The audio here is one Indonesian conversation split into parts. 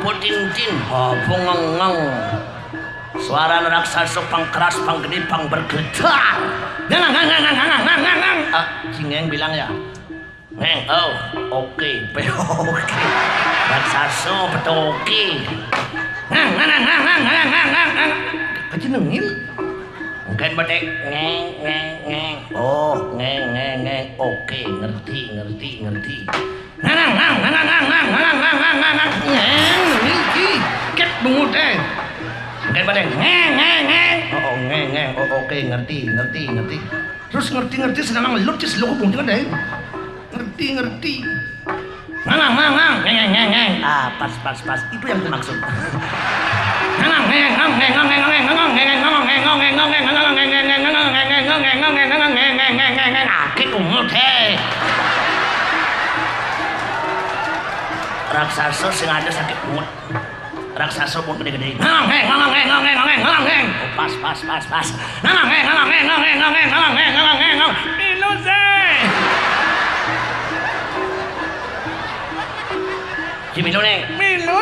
Putin-tin, bungang-ngang. Suara raksasa pangkeras, panggede, pang bergetar. Ngang. Cingeng bilang ya. Ngeng, oh, oke, oke. Raksasa petoki. Ngang. Kejenengin. Mungkin batik ngeng. Oh, ngeng. Oke, ngerti. Ngang. Niki, ket bungut Mungkin pada ngeng. Oh, ngeng. Oh, oke, ngerti. Terus ngerti sedang ngelut sih seluruh bungut deh. Ngerti. Ngang. Ah, pas. Itu yang dimaksud. Akik bungut raksasa sing ada sakit bungut. Raksasa pun gede-gede. Ngeng. Oh, pas. Ngeng. Milo se. Milo.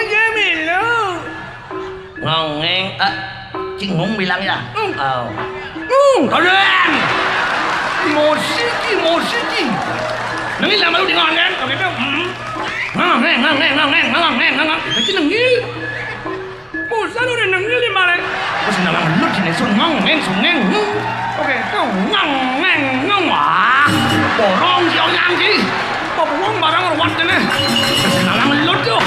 Ngeng. Cingung bilang ya. Oh. Kalian. Musiki. Nangis lama lu di ngongeng. Oke tuh. Ngeng. Itu nangis. Bosan udah nangis di mana? Bosan nangis lu di nesun ngeng. Oke tuh ngeng. Wah. Borong siau nyangki. Borong barang ruwet deh. Bosan nangis lu tuh.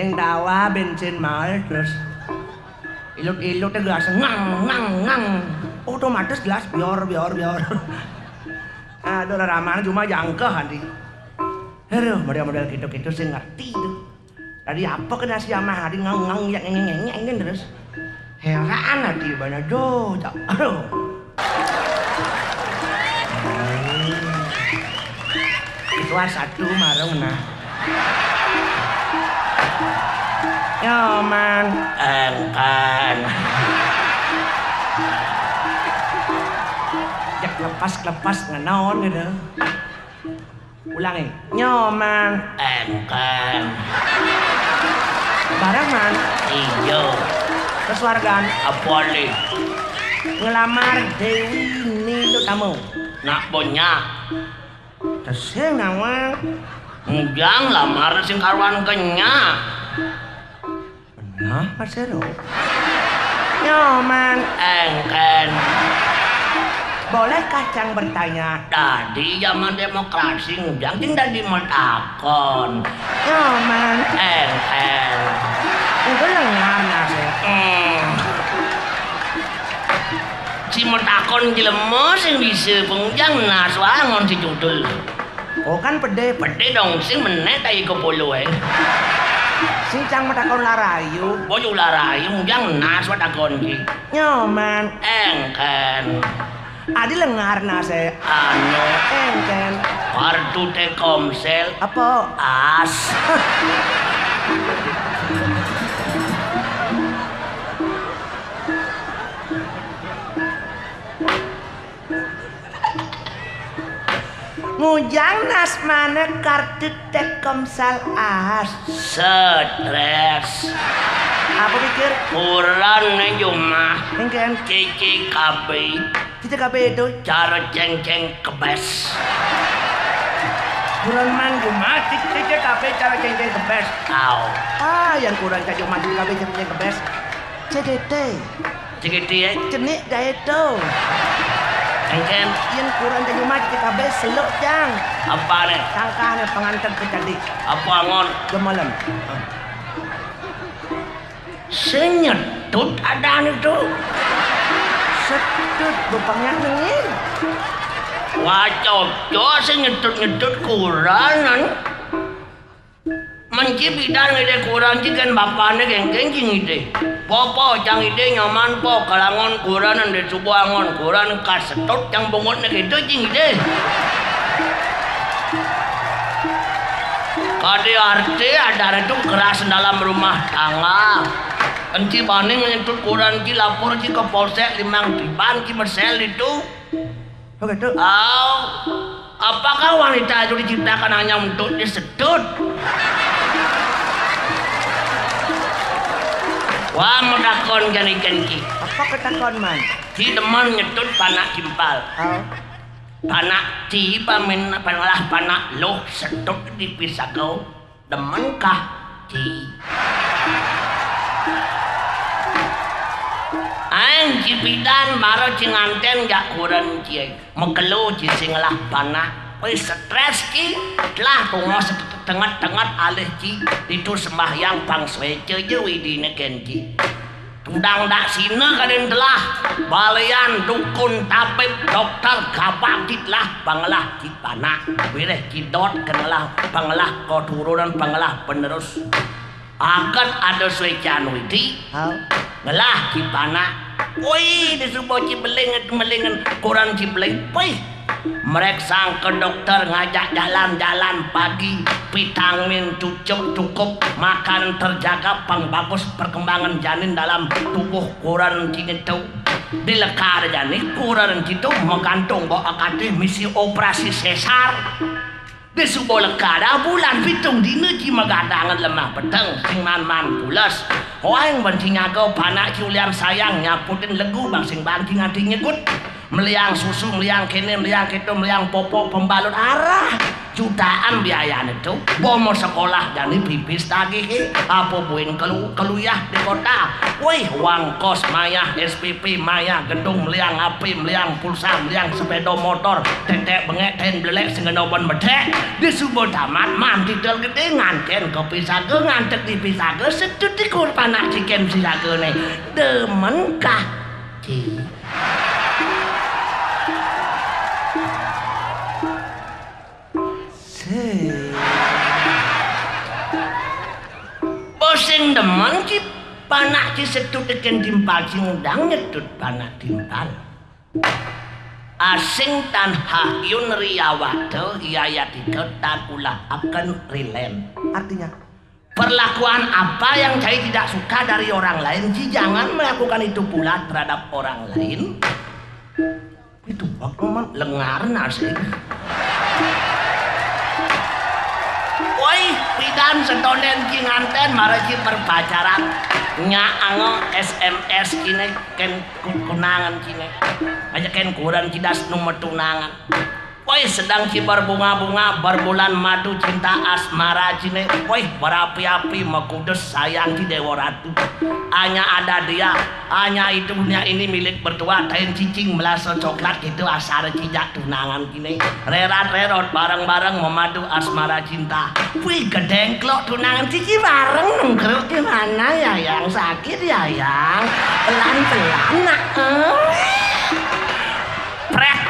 Yang dawa bensin mahal terus ilut gelas ngang otomatis gelas bior aduh ramah cuma jangka hati aduh model gitu saya ngerti tuh tadi apa kena si amah hati ngang yang terus heran hati banyak jauh aduh ketua satu marung nah nyaman engkan jak lepas ngenaon gitu ulangi nyaman engkan barengan iyo kesuargaan apoli ngelamar Dewi Nilu tamu nak bonya teseng nawang enggak lamar sing karwan kenya nah, Marcelo. Nyaman engken. Boleh kacang bertanya? Tadi zaman demokrasi ngundang tinggal di metakon. Nyaman engken. Udah lengar nasi. Si metakon jelema sing bisa pengunjang nas wangon si judul. Oh kan pede dong sing meneh tayi kepolo sing cang matakon larayu boyo larayu munjang nas watakon ki nyaman engken adi lengar nase anu engken kartu Telkomsel apa as ngujang nas mana kartu Telkomsel as stres apa pikir kurang nih cuma engken CCKB itu cara ceng-ceng kebes kurang man cuma CCKB cara ceng-ceng kebes yang kurang cuma CCKB ceng-ceng kebes CGT ya cenik gaya itu engken yang kurang jadi mati kita selok jang apa nih tangkah nih pengantin kecadi apa ngon gemalam senyetut ada itu Setut bapaknya nengin. Wah cocok sih nyetut kuranan. Mencibidan ide kurang cikan bapaknya geng-geng ide. Popo cang ide nyaman po kalangon kuranan de subuangon kuran kasetut cang bongotnya gitu cing ide. Kade arti ada itu keras dalam rumah tangga. Enci baning nyetut kuran ci lapor ci ke polsek limang tiban ci bersel itu. Begitu. Apakah wanita itu diciptakan hanya untuk disedut? Wah medakon janikan ki. Apa ketakon man? Ki demen nyetut panak kimpal. Panak ci pamin panalah panak loh sedut dipisah kau. Demenkah ci? Aing cipidan baru cinganten jak kurang cie mekelu ci singlah panah wis stres ki lah tunggu tengah-tengah alih ci itu sembahyang pang swece je widine ken ci tudang dak sina kaden telah balian dukun tabib dokter gabak ditlah panglah ci panah wireh ci dot kenalah panglah keturunan panglah penerus akan ada swece widi ngelah ci panah. Woi, disuruh cibeling kurang cibeling. Woi, mereka sang ke dokter ngajak jalan-jalan pagi, vitamin cukup, makan terjaga, pang bagus perkembangan janin dalam tubuh kurang itu. Dilekar janin kurang itu menggantung bawa akadeh misi operasi sesar. Disubuh lekada bulan pitung dina ci magadangan lemah peteng sing man pulas. Hoang banting ngago panak ciulian sayang nyaputin legu bang sing banting ngati nyegut. Meliang susu, meliang kene, meliang keto, meliang popok pembalut arah. Jutaan biaya itu. Bomo sekolah dan pipis tagih apa buin keluyah di kota. Woi, uang kos maya, SPP maya, gedung meliang api, meliang pulsa, meliang sepeda motor, tetek bengek ten belek sengenoban bedek. Disubuh tamat manti tel gede nganten kopi saga ngantek di pisaga sedut di kur panak ciken sisaga nih. Demenkah ci? Bosing demen ci panak ci setut deken timpal ci ngundang nyetut panak timpal. Asing tan hakyun riyawate yaya diketan ulah akan rilen. Artinya perlakuan apa yang saya tidak suka dari orang lain ci jangan melakukan itu pula terhadap orang lain. Itu waktu man lengar nasi. Woi, pidan sedonen ci nganten maraji berpacaran nya ango SMS kini ken kunangan kini aja ken kurang cidas nomor tunangan. Woi sedang ci berbunga-bunga berbulan madu cinta asmara cine. Woi berapi-api mekudes sayang ci dewa ratu. Hanya ada dia, hanya itu dunia ini milik bertua. Tain cicing melaso coklat itu asar cijak tunangan kini. Rerat-rerot bareng-bareng memadu asmara cinta. Wih gedengklok tunangan cici bareng nengkeruk gimana ya yang sakit ya yang pelan-pelan nak. Prek.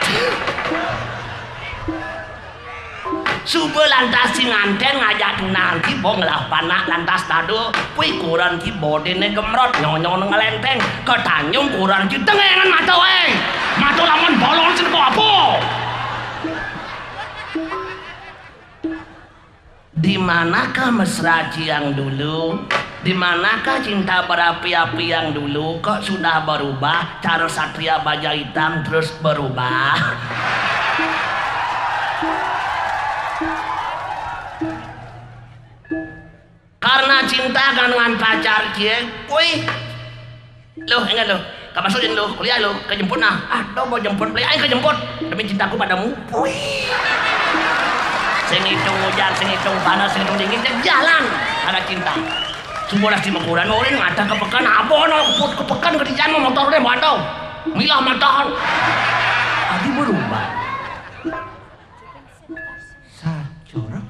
Subuh lantas si nganten ngajak tunangan ki bong lah panak lantas tado wih kurang ki bodene gemrot nyonyon ngelenteng ketanyung kurang ki tengengan mata weh mata lamun bolong sini kok apa dimanakah mesraji yang dulu dimanakah cinta berapi-api yang dulu kok sudah berubah cara satria baja hitam terus berubah. Karena cinta dengan pacar cie, wih, lo ingat lo, kemasukin lo, kuliah lo, kejemput nah, lo mau jemput, beli ayo kejemput, demi cintaku padamu, wih, sing hitung hujan, sing hitung panas, sing hitung dingin, jalan, ada cinta, semua nasi mekuran, orang ada kepekan, apa no, kepekan kerjaan mau motornya mau milah matahan, adi berubah, sacorang.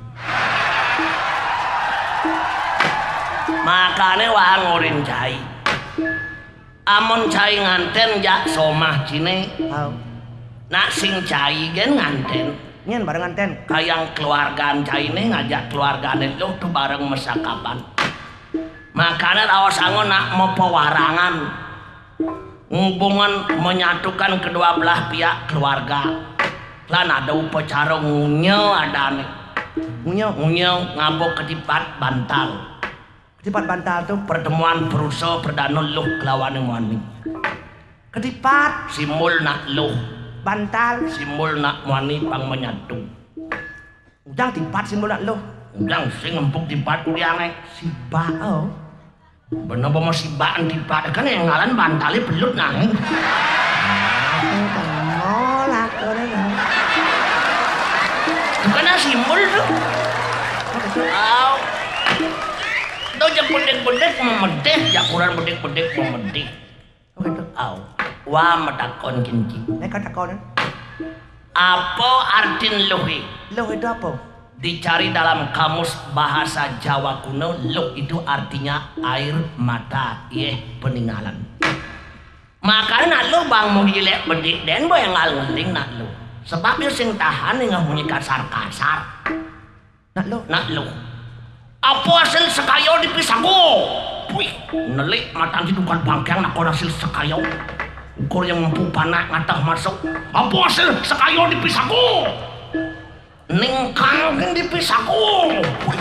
Makanya wah ngorin cai Amun cai nganten jak somah cine. Hau. Nak sing cai gen nganten. Nyen barengan ten. Kayang keluargaan cai ini ngajak keluargane lu tuh bareng mesakapan. Makanya awas angon nak mau pewarangan. Hubungan menyatukan kedua belah pihak keluarga. Lan ada upacara ngunyel ada nih. Ngunyel ngabok ketipat bantal. Ketipat bantal tuh Pertemuan perusaha perdana luh kelawan yang wani. ketipat Simul nak luh. bantal Simul nak wani pang menyatu. udang tipat simbol nak lo. Udang sing ngempuk tipat udiange. Siba oh. Bener mau sibaan tipat kan yang ngalan bantalnya belut nah. Nolak orang. Itu kan simbol tuh. Aw. Tuh jak bedek-bedek memedeh, jak kurang bedek-bedek memedeh. Oke tuh. Aw. Wah metakon kinci. Nek kata kau nih. Apa artin luhi? Lo itu apa? Dicari dalam kamus bahasa Jawa kuno, luh itu artinya air mata, peninggalan. Makanya nak lu bang mau jelek bedik den boy yang ngeling nak lu. Sebab dia sing tahan yang bunyi kasar-kasar. Nak lo. Apa hasil sekayo dipisahku? Wih, nelik mata itu bukan bangkang nak hasil sekayo. Ukur yang mampu panak ngatah masuk. Apa hasil sekayo dipisahku? Ningkang kan dipisahku. Wih.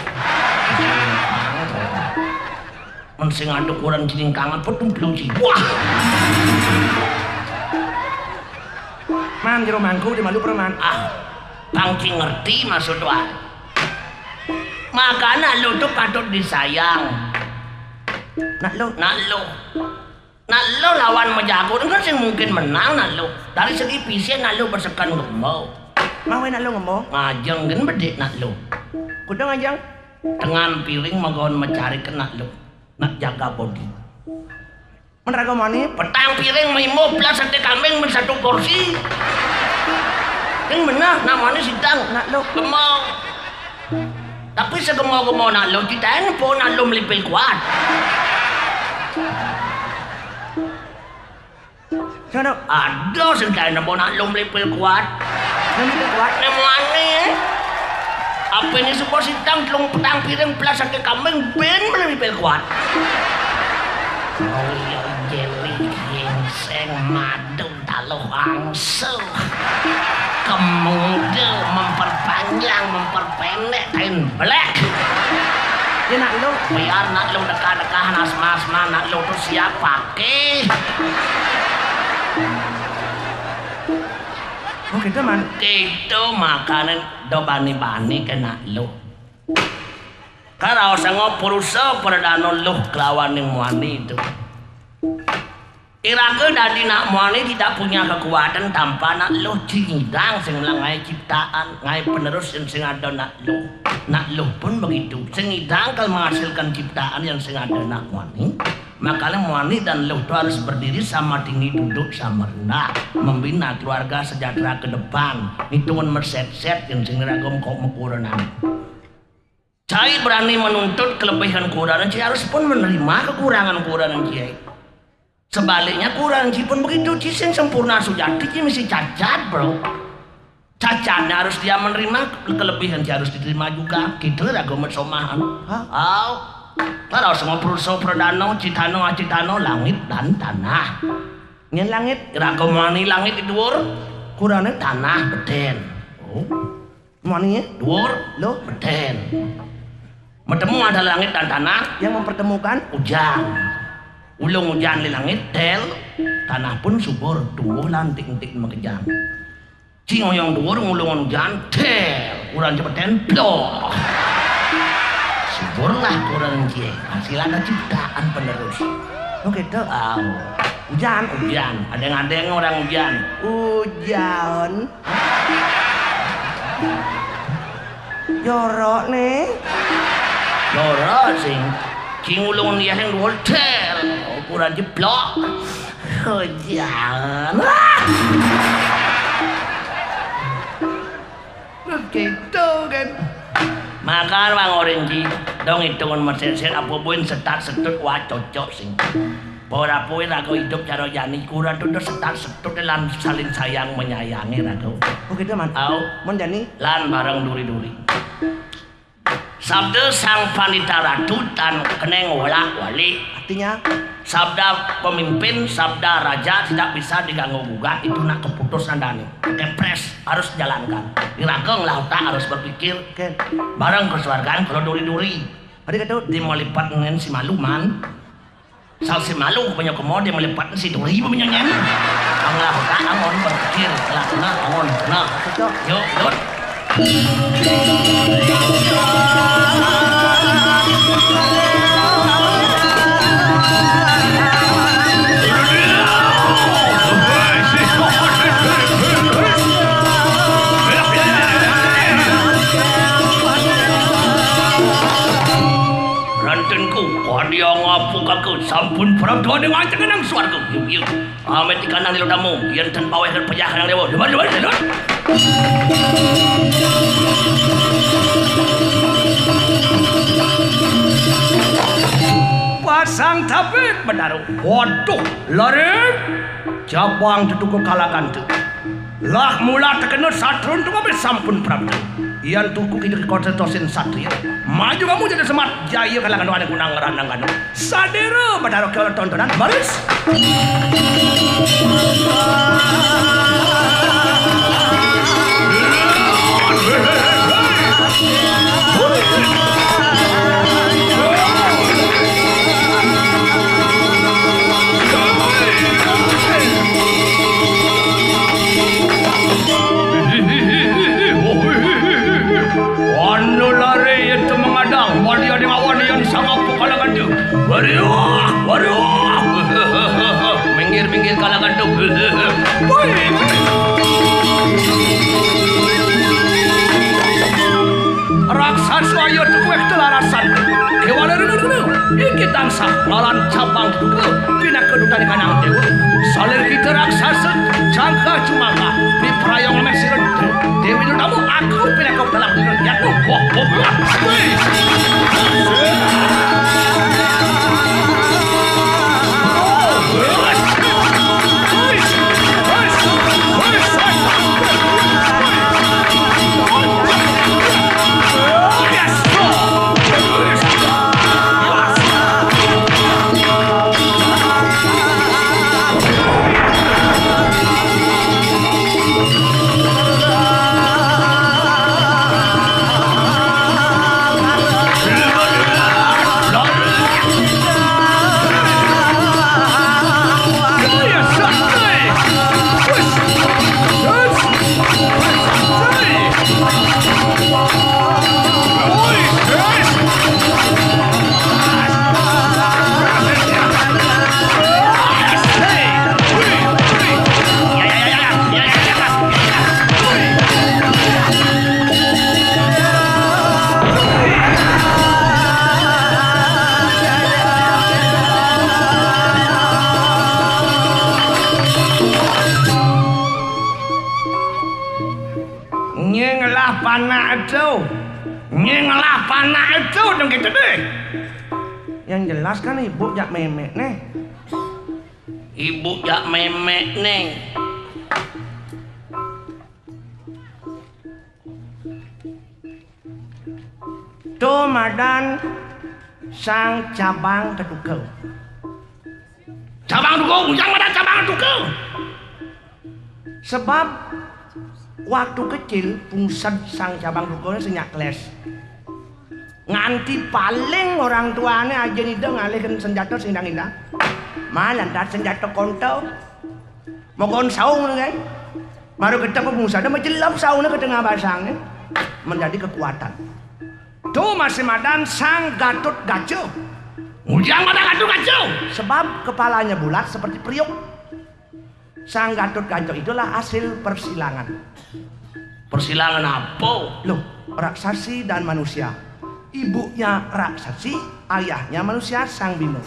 Mensing aduk orang jiningkangan petung peluci. Wah. Man jero mangku di malu perman. Bangki ngerti maksud wa. Makanya lu tuh patut disayang. Nak lo. Nak lu lawan menjago kan sih mungkin menang nak lu. Dari segi fisik nak lu bersekan gemau. Mau nak lo ngomong. Ngajeng kan bedek nak lu. Kudu ngajang. Dengan piring magon mencari kena lu. Nak jaga body. Meneraga mani. Petang piring mimo plus sate kambing satu porsi. Yang benar namanya sidang. Nak lo. Gemau. Tapi segemau-gemau nak lo kita ini po nak lo melipil kuat. Sana. Ada sengkai na po nak lo melipil kuat. Nanti kuat. Namanya apa ini sebuah sidang telung petang piring plus sate kambing ben melipil kuat. Oh iya jeli ginseng madu taluh angsuh. Kemudian memperpanjang, memperpendek kain black. Ya nak lo. Biar nak lo dekat-dekat asma-asma nak lo tuh siap pakai. Oh gitu man. Itu makanan do bani-bani kena lo. Karena usah perusaha perdana lo kelawan yang muani itu. Iraga dari nak muani tidak punya kekuatan tanpa nak lo cingidang sing ngai ciptaan, ngai penerus yang sing ada nak lo. Nak lo pun begitu. Cingidang kalau menghasilkan ciptaan yang sing ada nak muani. Makanya muani dan lo itu harus berdiri sama tinggi duduk sama rendah. Membina keluarga sejahtera ke depan. Itu pun merset-set yang sing ragam kau mekuranan. Cai berani menuntut kelebihan kekurangan, Cai harus pun menerima kekurangan-kekurangan Cai. Sebaliknya kurang Cai pun begitu, Cai yang sempurna sujati Cai mesti cacat bro. Cacatnya harus dia menerima, kelebihan Cai harus diterima juga. Gitu lah gomet somahan. Oh, kalau semua perusahaan perdana, citano, langit dan tanah. Nyen langit. Ragam mani langit di dhuwur, Kurangnya. tanah beden. Oh, Maninya. dhuwur Lo. beden. Bertemu ada langit dan tanah, Yang mempertemukan. hujan. Ulung hujan di langit, tel, tanah pun subur, tumbuh lantik-lantik mekejang. Cingo yang dhuwur ngulungan hujan, tel, kurang cepeten, blok. Suburlah kurang cie, hasil ada ciptaan penerus. Oh gitu. Hujan, ada yang orang hujan. Hujan. Jorok nih. Loro sing ulungan dia yang dhuwur, tel, kurang jeblok. Hujan. Gitu kan. Makan bang orange dong hitungan mesin apa pun setat setut wah cocok sing Ora poe raga hidup cara yani kurang tuh setar setut lan saling sayang menyayangi raga. Oh gitu man. Au, Menjani lan bareng duri-duri. Sabda sang panita ratu tan keneng wala-wali. artinya Sabda pemimpin, sabda raja tidak bisa diganggu gugat, itu nak keputusan dani. Kepres harus jalankan. Dirageng lauta harus berpikir. Ken. Bareng kesuargaan kalau duri-duri. Ada kata Dia melipat dengan si maluman. Sal si malu punya kemod dia melipat si duri punya nyanyi. Ang lauta angon berpikir, lah angon, nah. cocok. Yuk, yuk. Rantenku, dia ngapukaku sampun prabdo dengan jangan suarku. Yuk, yuk. Amet ikanang di lodamu, yang tanpa wahkan pejahan yang dewa. Dewa. Pasang tabit menaruh. Waduh, lari. Jabang tutuku kalakan tu. Lah mula terkenal satrun tu kami sampun prabdo. Ian tuku kita konsentrasi satria. Maju kamu jadi semat jaya kalangan doa yang kunang ranang kanu. Sadero menaruh ke tontonan baris. Anu lari itu mengadang, wadia dengan wadian sangat kalangan tu. Waduh. Minggir kalangan tu. Raksasa ayo tu kuek telarasan. Kewana dulu. Iki tangsa lalan cabang tu. Pina kedutan kanang dewa. Salir kita raksasa jangka cumaka. Di prayong mesiren. Dewi namamu aku pina kau telah dulu. Ya tu. Nyengelah panah itu dong gitu deh. yang jelas kan ibu jak memek nih. Ibu jak memek nih. Tomadan sang cabang ketukau. Cabang tukau, yang mana cabang tukau? Sebab waktu kecil pusat sang cabang tukaunya senyak keles. Nganti paling orang tuanya aja nih dong ngalihkan senjata sindang indah. Malah tak senjata kontau. Mau kon saung kan? Baru kita pemusa ada menjelap saungnya ke tengah basangnya menjadi kekuatan. Tuh masih madan sang Gatot Kaca. Ujang mana Gatot Kaca? Sebab kepalanya bulat seperti periuk. Sang Gatot Kaca itulah hasil persilangan. Persilangan apa? Loh, raksasi dan manusia. Ibunya raksasi, ayahnya manusia, sang Bima.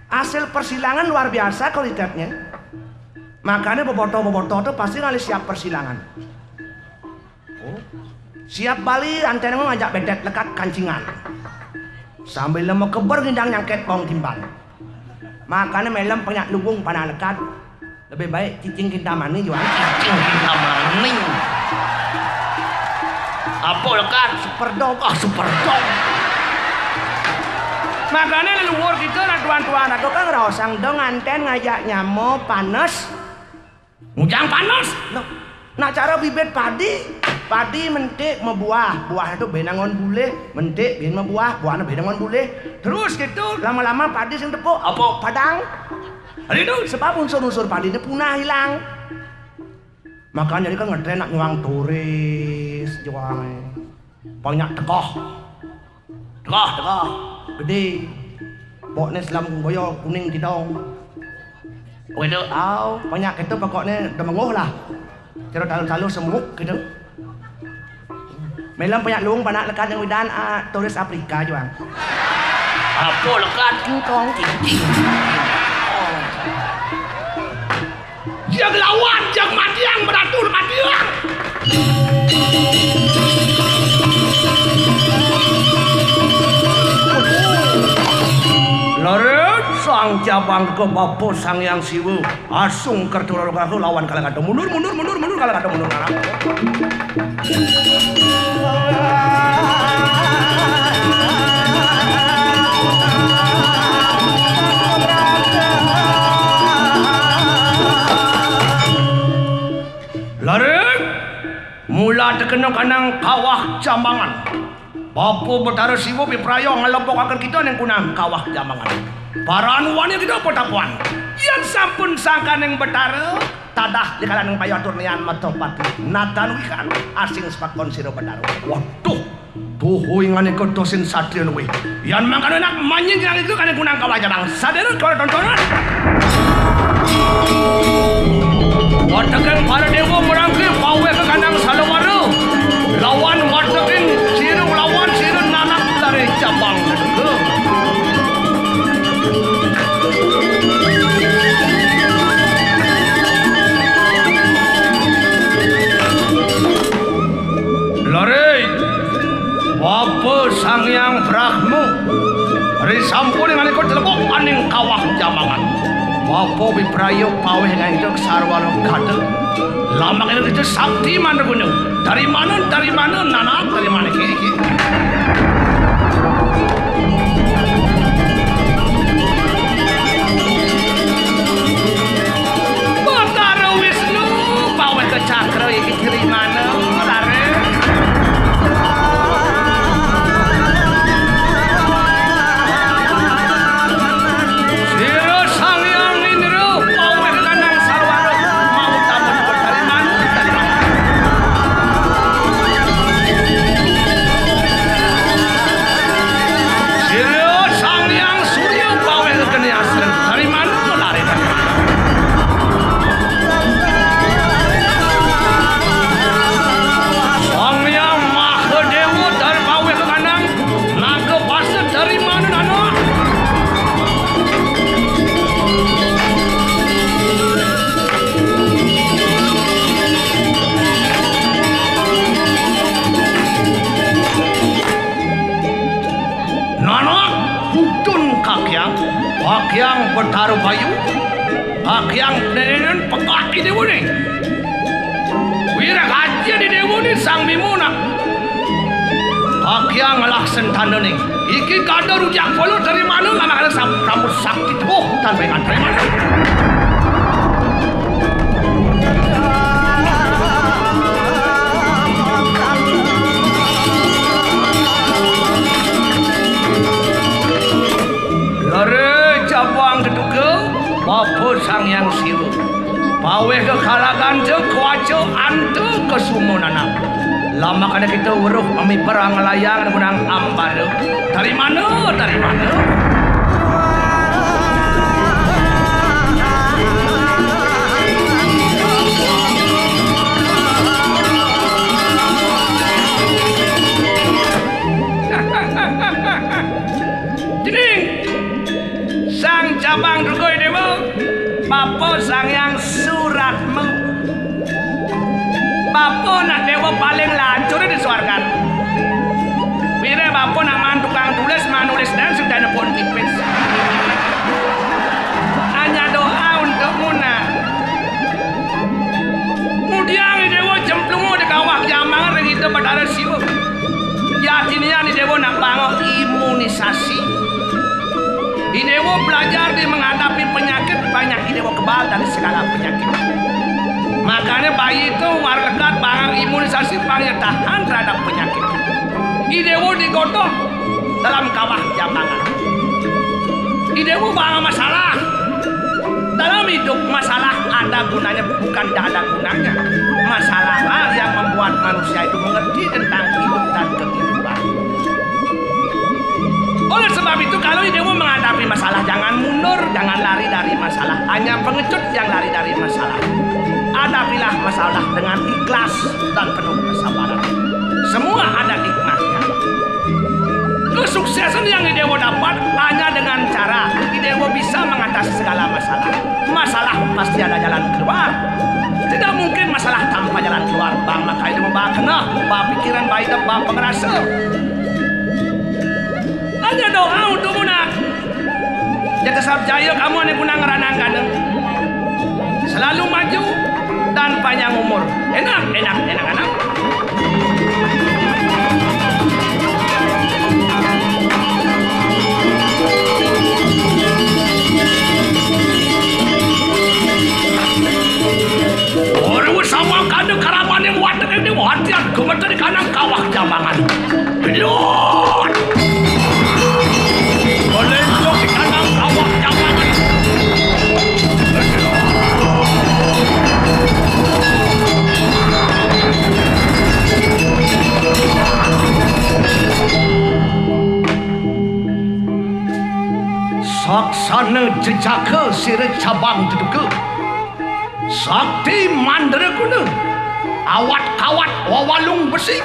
Hasil persilangan luar biasa kualitasnya. Makanya boboto-boboto itu pasti ngalih siap persilangan. Oh. Siap Bali antara mau ngajak bedet lekat kancingan. Sambil mau keber ngindang nyangket pong timbang. Makanya melem penyak luwung panah lekat. Lebih baik cicing kintamani jual. Cicing kintamani. Apa lekat? Superdog. Superdog. Makanya leluhur kita nah tuan-tuan aku kan ngerosang dong nganten ngajak nyamo panas. Mujang panas. Nak cara bibit padi mentik membuah, buah itu benangon bule, mentik biar membuah, buahnya benangon bule. Terus gitu lama-lama padi sing tepuk apa padang. Hari itu sebab unsur-unsur padi ini punah hilang. Makanya dia kan ngetren nak nyuang turis jualnya. Banyak tekoh. Gede. Pokoknya selam goyo kuning tidong. Waduh, banyak itu pokoknya udah menguh lah. Cara talu-talu semuk gitu. Melam banyak luang panak lekat yang widan turis Afrika juang. Apa lekat? Kingkong. Yang lawan, yang matiang, beratur matiang. Laret sang cabang ke Bapo Sang Yang Siwu asung kertulur kaku lawan kalang ada mundur kalang ada mundur ngarang. Laret mula terkena kanang kawah jambangan. Bapo Betara Siwu biprayo ngelompok kita yang kunang kawah jambangan. Para anuannya kita potapuan. Yang sampun sangkan yang Betara tadah di kalangan payatur nian matopati. Natan wikan asing sepakon siro Betara. Waduh, tuh ingane kotosin satria nuwi. Yang makan enak manjing yang itu kan yang kunang kawah jambangan. Sadar kalau tontonan. Watakan para dewa merangkir pawe ke kandang Salawara. Lawan watakan siru lawan siru nanak dari cabang. Lari Bapo Sang Yang Brahmu risampun dengan ikut telebok aning kawah jambangan. Bapo biprayo pawe dengan itu sarwalo kata. Lama itu sakti mana gunung. Dari mana nanak dari mana kiki. Betara Wisnu pawe ke cakra iki dari mana lare. Yang bertaruh bayu, yang nenen pekat di dewa ni. Wira kaji di dewa ni sang bimuna. Yang ngelaksan tanda ni. Iki kada rujak follow dari mana? Lama kali rambut sakti tu, tanpa ingat dari mana. Bapo Sang Yang Siwu pawe ke kalagan je kuaco antu ke sumunana. Lama kada kita uruh ami perang layang menang ambar. Dari mana? Jadi sang cabang rugoi dewa Bapo Sang Yang Suratmu. Bapo nak dewa paling lancur di surga. Bila Bapo nak tukang tulis manulis dan sudah nepon tipis. Idewo belajar di menghadapi penyakit banyak. Idewo kebal dari segala penyakit. Makanya bayi itu harus lekat bahang imunisasi bahang tahan terhadap penyakit. Idewo digodok dalam kawah jambangan. Idewo bahang masalah. Dalam hidup masalah ada gunanya bukan tidak ada gunanya. Masalah yang membuat manusia itu mengerti tentang hidup dan kehidupan. Oleh sebab itu kalau Idewo menghadapi masalah jangan mundur, jangan lari dari masalah. Hanya pengecut yang lari dari masalah. Hadapilah masalah dengan ikhlas dan penuh kesabaran. Semua ada hikmahnya. Kesuksesan yang Idewo dapat hanya dengan cara Idewo bisa mengatasi segala masalah. Masalah pasti ada jalan keluar. Tidak mungkin masalah tanpa jalan keluar. Bang maka itu membahas kena, membahas pikiran baik dan membahas pengerasa. Hanya doa untuk munak. Jatuh sabab jaya kamu ane guna ngeranangkan. Selalu maju dan panjang umur. Enak anak. Orang sama kandung karaman yang wadah ini wadian gemeter di kanan kawah jambangan. Belot. Boleh di kanan kawah jambangan. Saksana jejaka sire cabang duduka. Sakti mandra guna awat kawat wawalung besi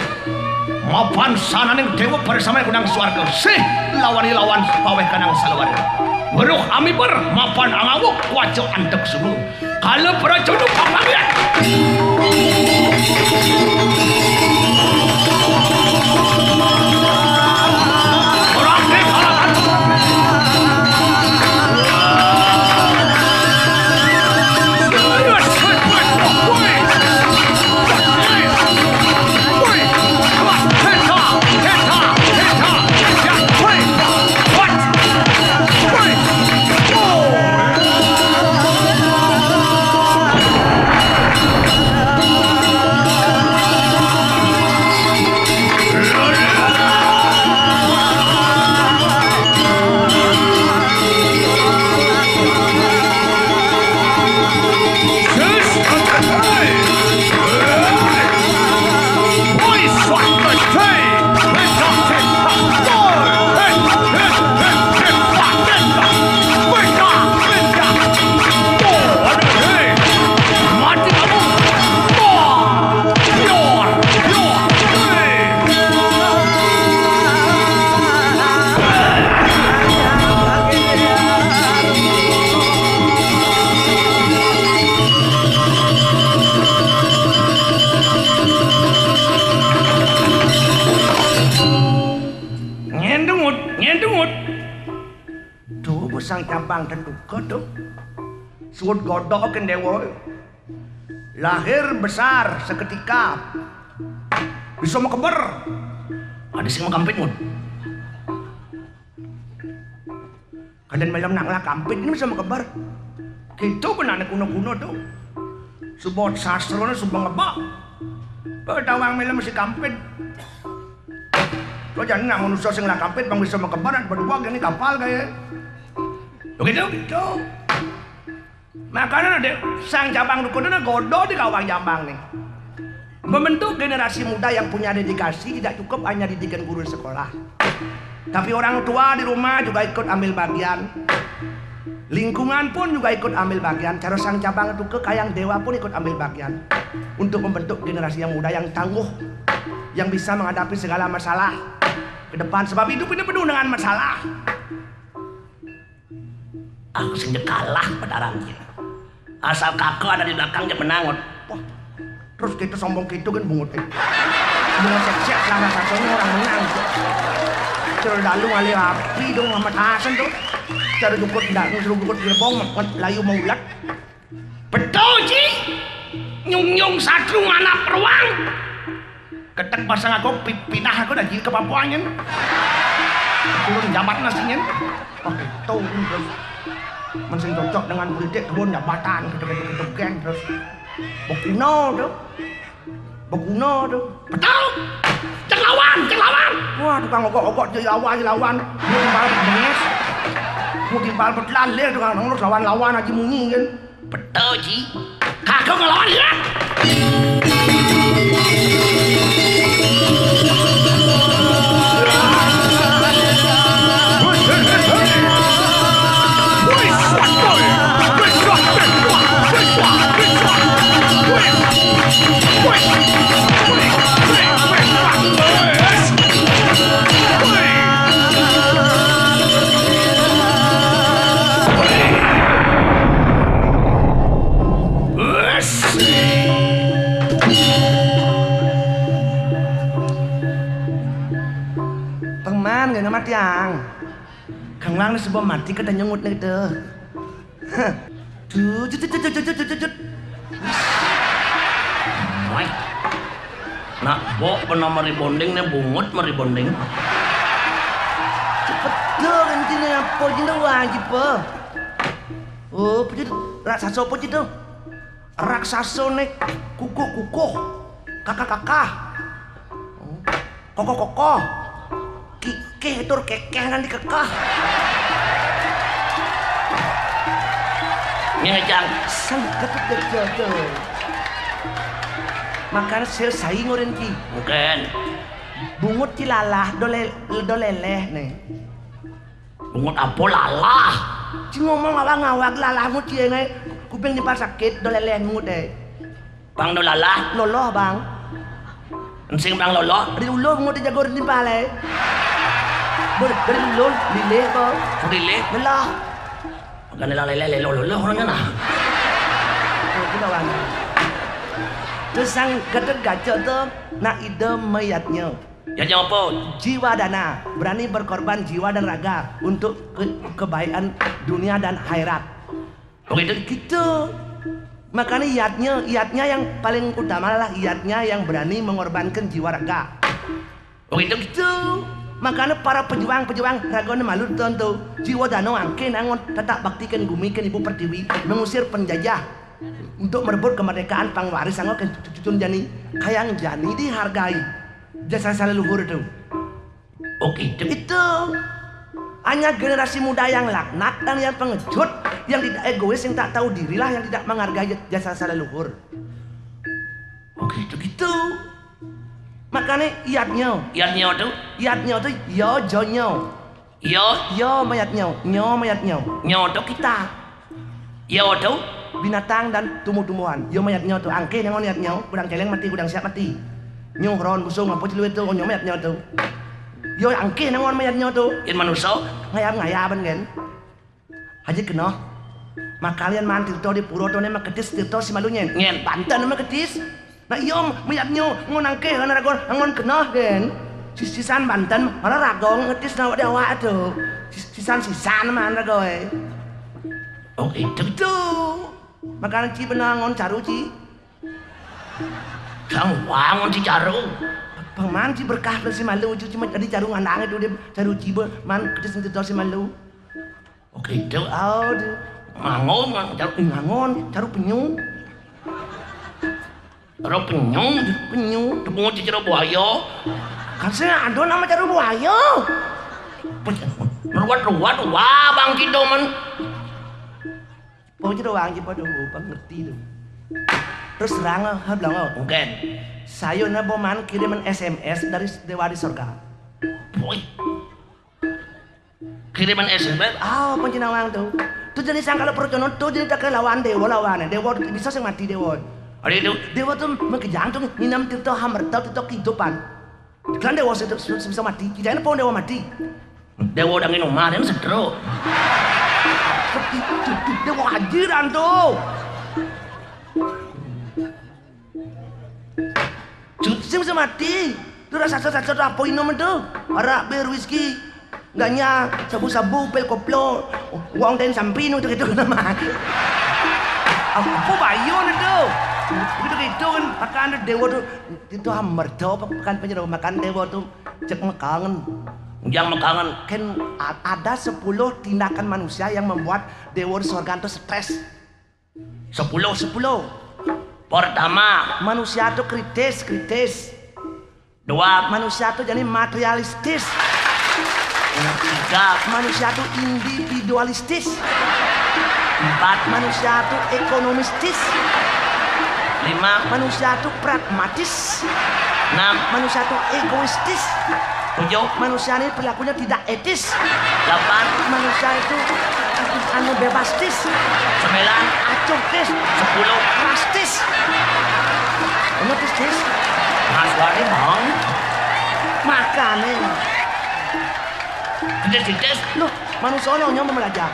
mapan sananing dewa bersama kunang swarga sih lawan paweh kanang salawar weruh amiber mapan angawuk wajo antek sumu kalau prajurit papangian sang cabang terduga tuh suut godok ke dewa lahir besar seketika bisa mekeber ada sing makampit mut kadang malam nak lah kampit ini bisa mekeber gitu benar kuno-kuno tuh subot sastra subang ngebak tawang malam masih kampit lo jangan nak manusia sing lah kampit bang bisa mekeber berdua gini kapal kayak begitu. Makanya ada sang cabang dukun itu godo di kawah jambang nih. Membentuk generasi muda yang punya dedikasi tidak cukup hanya didikan guru sekolah. Tapi orang tua di rumah juga ikut ambil bagian. Lingkungan pun juga ikut ambil bagian. Cara sang cabang itu kekayang dewa pun ikut ambil bagian. Untuk membentuk generasi yang muda yang tangguh. Yang bisa menghadapi segala masalah ke depan. Sebab hidup ini penuh dengan masalah. Aku sendiri kalah pada orangnya. Asal kakak ada di belakangnya menangut. Wah, terus gitu sombong gitu kan bungut. Bungut siap-siap selama satunya orang menang. Terus lalu ngali api dong sama Hasan tuh. Cara jukut enggak, suruh jukut gerbong, layu mau ulat. Betul Ji. Nyung-nyung satu anak peruang. Ketek pasang aku pindah aku dah ke Papuanya. turun jabat nasinya. Oh itu terus masih cocok dengan politik turun jabatan gitu geng terus Bokuno tuh Betul. Cek lawan. wah tukang ogok jadi lawan mau timbal benes mau timbal berlalir tukang nongol lawan aja munyi kan Betul, Ji. Kagak ngelawan ya. Teman gak mati yang Kang sebuah mati kada nyengut nih tuh. Cut. Nak, bo pernah meribonding nih bungut meribonding. Cepet tuh intinya apa jadi wajib po. Oh, pujud raksasa apa itu? Raksasa nek kukuh, kakak. Koko. Kikeh tur kekeh kan dikekah. Ngejang. Sang ketut jodoh. Makanya saya saing orang ki. Bukan. Bungut cilalah doleleh nih. Bungut apa lalah? Ci ngomong ngawak lalahmu cie ngai kuping di pas sakit doleleh bungut deh. Bang do lalah. Loloh bang. Ensing bang lolo. Dari ulo bungut di jagor di pale. Dari ulo lile kok. Surile. Lelah. Bukan lele lolo orangnya nah. Kita bang. Terus sang kedek gacor tuh nak ide mayatnya. Ya jangan apa? Jiwa dana, berani berkorban jiwa dan raga untuk kebaikan dunia dan akhirat. Begitu. Gitu. Makanya iatnya yang paling utama adalah iatnya yang berani mengorbankan jiwa raga. Begitu. Gitu. Makanya para pejuang ragone malu tentu jiwa dana angke nangon tetap baktikan gumikan Ibu Pertiwi mengusir penjajah untuk merebut kemerdekaan pangwaris anggo ke cucun jani kayang jani dihargai jasa leluhur itu. Oke, Itu hanya generasi muda yang laknat dan yang pengecut, yang tidak egois, yang tak tahu dirilah yang tidak menghargai jasa leluhur. Oke, Gitu. Makanya iatnya tuh yo jonyo. Yo mayatnya, nyo tuh kita yo tuh binatang dan tumbuh-tumbuhan. Yo mayatnya tuh angke yang mayatnya, gudang celeng mati, gudang siap mati. Nyo ron busung apa cilu itu, nyo mayatnya tuh. Yo angke yang mayatnya tuh. in manusia. Ngayap-ngayapan kan. Haji kena. Makalian man tirto di puro to nema ketis tirto si malunya. Ngen. Banten nema ketis. Nah iyo mayatnya ngon angke kan ragon ngon kena kan. Sisan Banten malah ragong ngetis na dewa tuh. Sisan man ragoy. Oke, Itu. Makanya ci benang ngon caru ci. sang wangon si caru. Paman ci berkah si malu ci cuma jadi caru nganang itu dia caru ci man ketis tirto si malu. Oke, itu Oh, mangon caru. ngangon caru penyu. Caru penyu. Tepung si caru buaya. Kan saya ada nama caru buaya. Ruat, wah bang Cido man. Pokoknya doang aja pada bang ngerti tuh. Terus terang bilang Bukan. saya naboman kiriman SMS dari Dewa di Sorga. Boy. Kiriman SMS. Ah, penjenawang tuh. Tuh jadi sang kalau perjono tuh jadi tak lawan Dewa bisa sing mati Dewa. Ada itu. Dewa tuh makejang tuh ninam tirto hamerta tirto kehidupan. Kan Dewa bisa mati. Kita pun Dewa mati. Dewa udah minum kemarin sedro. Dewa hajiran tuh. Sing bisa mati. Tuh rasa apa minum itu? Arak, bir, whisky. Gaknya sabu-sabu, pil koplo. Uang dan samping itu gitu nama. Apa bayun itu? Gitu kan. Makan Dewa tuh itu hammer tuh. Makan penjara makan Dewa tuh cek kangen. Yang mekangan Kan ada 10 tindakan manusia yang membuat dewa di sorga itu stres. 10. 10. Pertama, Manusia itu kritis. 2, Manusia itu jadi materialistis. 3, Manusia itu individualistis. 4, Manusia itu ekonomistis. 5, Manusia itu pragmatis. 6, Manusia itu egoistis. 7, Manusia ini perilakunya tidak etis. 8, Manusia itu anu bebastis, 9, acuhtis, 10. rastis. Ngerti tis? Mas Wari bang, Makane gede-gede. loh, manusia nyonya belajar.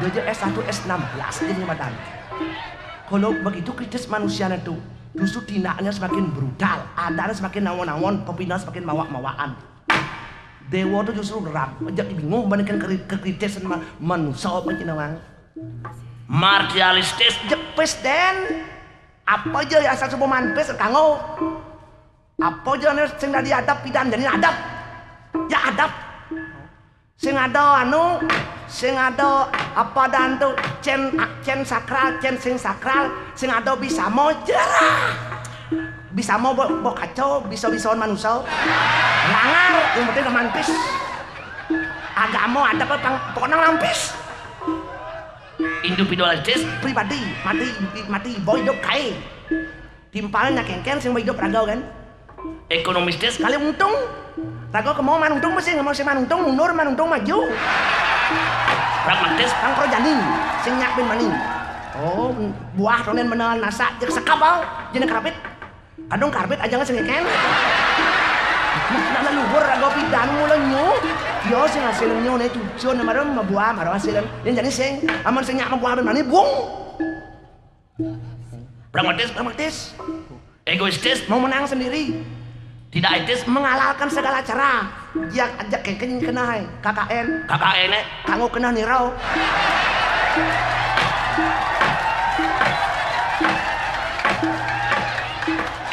Belajar S1, S16 jadi badan. Kalau begitu kritis manusia itu justru tindaknya semakin brutal, adanya semakin nawon-nawon, pepindah semakin mawak-mawaan. Dewa itu justru gerak, jadi bingung bandingkan kekritisan manusia pencinawang. Materialistis. Jepes den, apa aja ya asal coba manpes kango. Apa aja nih sing dari adab pidan jadi adab, ya adab. Sing ada sing ada apa dan tuh cen sakral, cen sing sakral, sing ada bisa mau jerah. Bisa mau bo kacau, bisa-bisaan manusia. Langar, yang penting mampis. Agama ada pokoknya lampis. Individualistis. Pribadi, mati, boy hidup kaya. Timpalnya kengken sing hidup ragau kan. Ekonomistis. Kali untung, ragau kemau manuntung mesti nggak mau si manuntung mundur, manuntung maju. Pragmatis. Kang pro jani, sing nyak bin maning. Oh, buah ronen menal nasa jeung sakapal, jeung karpet. Kadung karpet aja nggak sengken. Nak luhur ragau pidan mulai nyu. Yo sing hasilnya nyu nih tujuan marah buah marah hasilnya. Yang jadi sing, aman sing nyak buah bin maning bung. Pragmatis. Egoistis. Mau menang sendiri. Tidak etis. Menghalalkan segala cara. Ajak kengken kena hai. KKN. KKN. Kanggo kena nirau.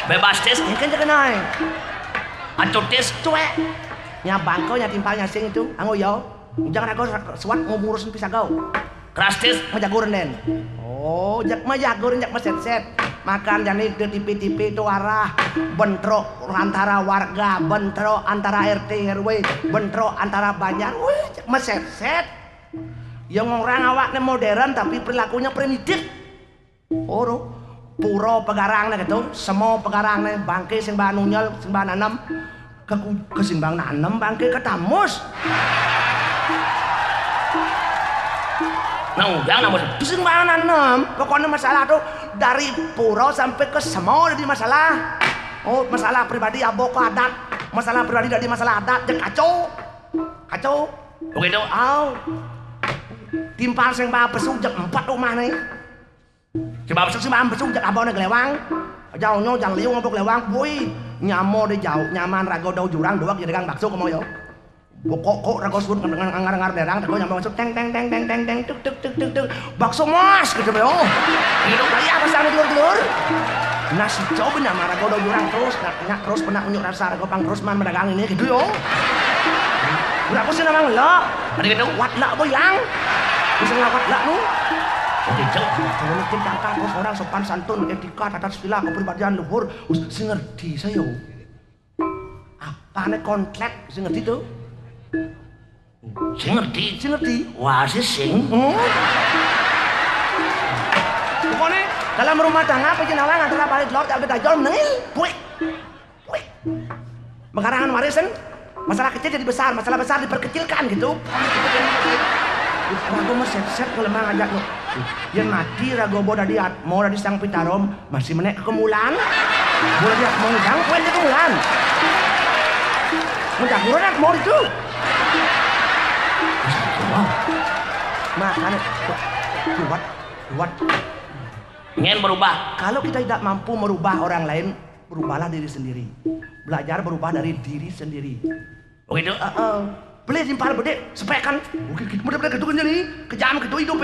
Bebastis. Kengken kena hai. Acutis. Cuek. Nya bangko nya timpalnya sing itu. Anggo yo. Jangan aku suat mau ngurusin pisagau. Krastis. Majaguren den. Oh, jak majaguren jak meset-set. Makan jani di TV-TV itu arah bentrok antara warga, bentrok antara RT RW, bentrok antara banyak. Wih, meset-set. Yang orang awaknya modern tapi perilakunya primitif. Oh, puro pegarangnya gitu, semua pegarangnya bangke sing bahan unyel, sing bahan nanam, ke sing bahan nanam bangke ketamus. Jangan namun. Sing bahan nanam, pokoknya masalah tuh dari puro sampai ke semua jadi masalah. Oh, masalah pribadi abok adat, masalah pribadi dari masalah adat, jangan kacau. Begitu. Oh, timpal sing bahan pesu jam 4 rumah nih. Sebab Si bahan pesu jam abon gelewang, jauhnya jangan liung ngobok gelewang, boy nyamo deh jauh, nyaman rago dau jurang doang jadi gang bakso kemoyo. Kok rago sun ngar derang, rago nyamo masuk teng tuk bakso mas gitu yo. Hidup kaya apa sang telur. Nasi coba nama rago dau jurang terus, terus pernah unjuk rasa rago pang terus man mendagang ini gitu yo. Berapa sih nama lo? Ada gitu. Wat lah boy lang. Bisa ngawat lah nu. Begitu. Kalau mungkin tangkap terus orang sopan santun, etika, tata sila, kepribadian luhur, sih ngerti saya. Apa nih kontlek, sih ngerti tuh? Sing ngerti. Wah, sing. Pokoknya dalam rumah tangga penjenawang antara balik lor tak bedajol menengil. Puik. Mengarangan warisan, masalah kecil jadi besar, masalah besar diperkecilkan gitu. Rago mah set kalau mang ajak lo. Yang mati rago boda dia mau dari sang pitarom masih menek ke kemulan. Bola dia mau ngidang kuen ke kemulan. Menjaguran mau itu. Makanya kuat. Ingin berubah. Kalau kita tidak mampu merubah orang lain, berubahlah diri sendiri. Belajar berubah dari diri sendiri. Begitu. Beli timpal bede, sepekan. Gitu mudah-mudahan gitu kan jadi kejam gitu hidup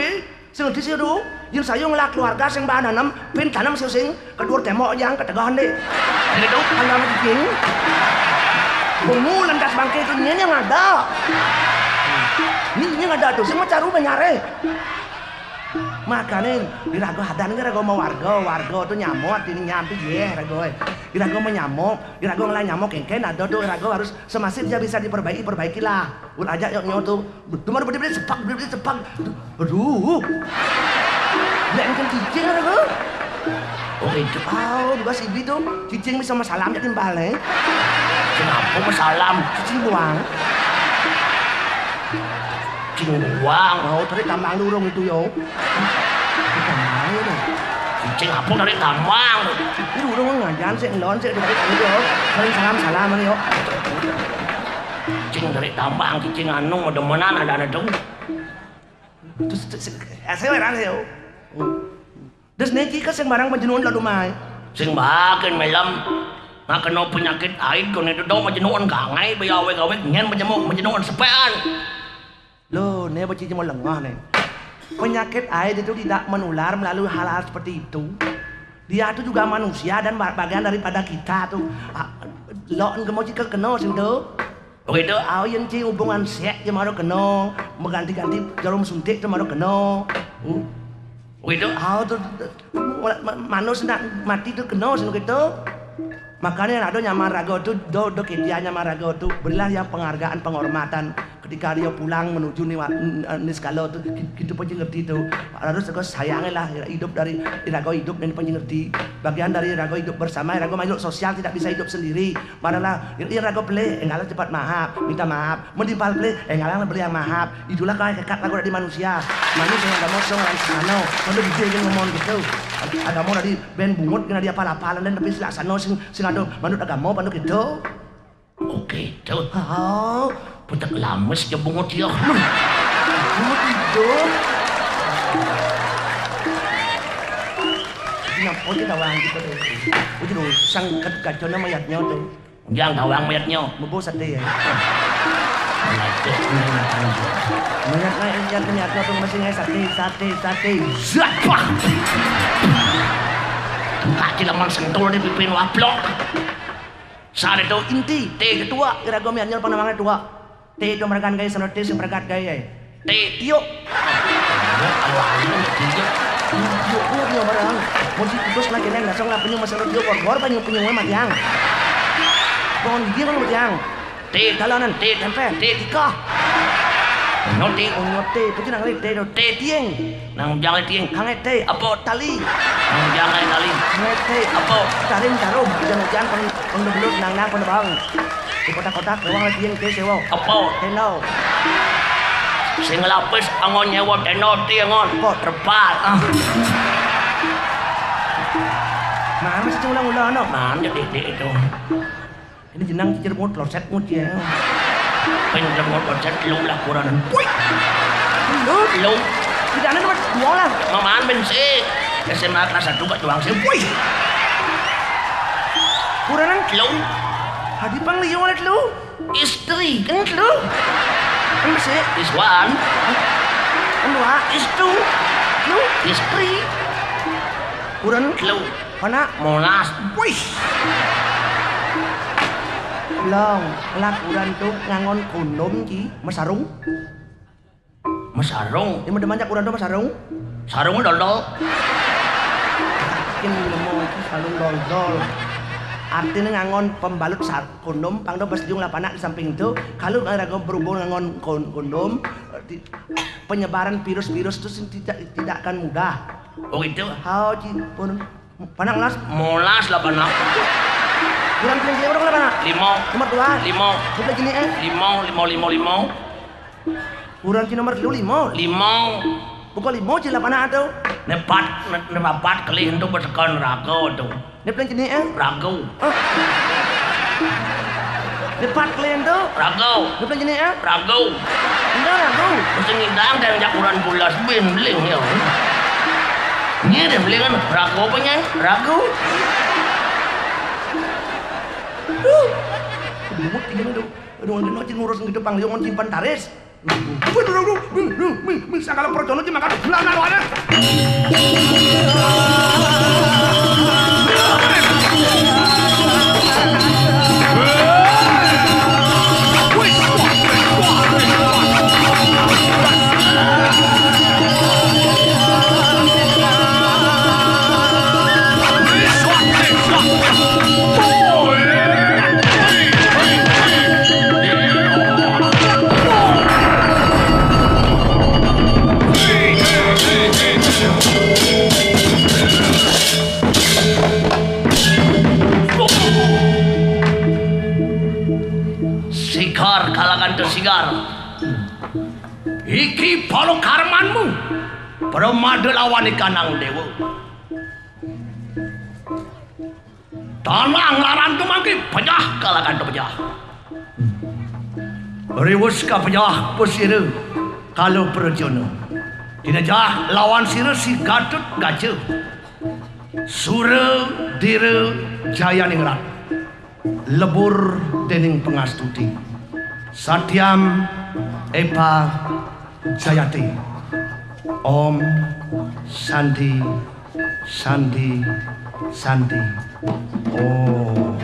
sing di situ yang saya ngelak keluarga sing bahan nanam pin tanam sing kedua tembok yang ketegahan deh. Begitu. Tanam dijing. Bungu lantas bangke itu nya yang ada. Ini yang ada tuh, semua caru menyare. Makanya dirago hadan ini rago mau warga tuh nyamuk ini nyampi ya rago. Dirago mau nyamuk, dirago ngelah nyamuk kengken ada tuh rago harus semasif dia bisa diperbaikilah. Ul aja yuk tuh, cuma berdiri cepak. Aduh, dia kan cicing rago. Oke, cepat juga si Ibi tuh cicing bisa masalam ya timbalnya. Kenapa masalam? Cicing buang. Buang, oh tadi tambang lurung itu yo. Tambang itu. Cicing apa dari tambang? Ini lurung ngajan sih ngelon sih dari tadi yo. Saling salam yo. Cicing dari tambang, cicing anu demenan ada dong. Terus saya heran yo. Terus niki kan sing barang panjenengan lalu mai. Sing baken melam. Nah kena penyakit aid kon itu dong panjenengan kangai bayawe-gawe nyen panjenengan sepean. Loh, ini bocah cuma lengah nih. Penyakit aid itu tidak menular melalui hal-hal seperti itu. Dia itu juga manusia dan bagian daripada kita tuh. Lo enggak mau jika kena sih tuh. Begitu, yang ci hubungan seks cuma ada kena, mengganti-ganti jarum suntik cuma ada kena. Begitu, tuh manusia mati tuh kena sih gitu. Makanya ada nyaman rago tuh, do dia nyaman rago tuh berilah yang penghargaan penghormatan ketika dia pulang menuju nih skala tuh gitu pun ngerti tuh harus juga sayangnya lah hidup dari rago hidup dan pun ngerti bagian dari rago hidup bersama rago makhluk sosial tidak bisa hidup sendiri malah rago beli enggak cepat minta maaf menimpal beli enggak beli yang maaf itulah kayak kekat rago dari manusia yang ada mosong lain semano kalau dia ngomong gitu agama dari ben bungut kena dia pala-palan dan tapi silaksana sing ada manut agama panut gitu. Oke, tuh. Putak lames ya bungut dia. Bungut itu. Kenapa dia tawang gitu tuh? Udah tuh sang kacau nama mayatnya tuh. Yang tawang mayatnya. Bobo sate ya. Mayatnya tuh masih ngai sate. Zapah. Kaki lamang sentul di pipin waplok. Saat itu inti T ketua kira-kira miannya panamangnya tua. T itu mereka gaya sangat T yang mereka gaya. T tio. Tio punya barang. Musik terus lagi neng dasar lah punya masalah tio kor banyak punya matiang. Pohon dia kan matiang. T dalanan T tempe T tika. Noti punya nang T tieng. Nang jangan tieng hangat T apa tali. Nang jangan tali. Hangat T apa tarim tarum hujan pendebelut nang pendebang. Di kotak-kotak lewang tieng T sewa. Apa teno. Sing lapis angon nyewa teno tiengon. Apa terpal. Mana mesti ulang-ulang no. Mana jadi itu. Ini jenang cicir mut loset mut ya. Pinjam motor set lu lah kurang. Lu. Tidak ada nomor 2 lah. Mamaan bensin. SMA kelas 1 buat doang sih. Wih. Kurang lu. Hadi pang liyo ulit lu. Istri kan lu. Kan sih? Is one. Kan 2. Is 2. Lu istri. Kurang lu. Mana? Monas. Wih. Long, lakuran tuh ngangon kondom ki, masarung. Masarung? Ini mana banyak kurang tuh masarung? Sarung dol. Mungkin mau sarung dol. Artinya ngangon pembalut kondom, pangdo pas jung lapanak di samping itu. Kalau nggak berhubung ngangon kondom, penyebaran virus-virus itu tidak akan mudah. Oh gitu? How pun panak las? Molas lah panak. Bulan pilih dia berapa nak? 5. Nomor 2. 5. Bulan gini 5. Bulan nomor 5. Pukul 5 je lah mana tu? Nepat kali untuk bersekan rago tu. Ni bulan gini rago. Nepat kali tu? Rago. Ni bulan gini rago. Enggak rago. Mesti ngidang dan jak bulan beling ya. Ni dia beling kan rago punya rago. Lumut tinggal tu. Aduh, kena cing ngurus gitu panggil orang simpan taris. Waduh, segala perjono cing makan bulan ada. Iki balo karmanmu. Permada lawan Kanang Dewa. Tanang laran tumangki pejah kalakan pejah. Riwus ka pejah pusira kalau Prajono. Dinajah lawan sira si Gatut Kaca. Sura dira jaya ningrat. Lebur dening pengastuti. Satyam Epa Jayati. Om Sandi Sandi Sandi. Oh.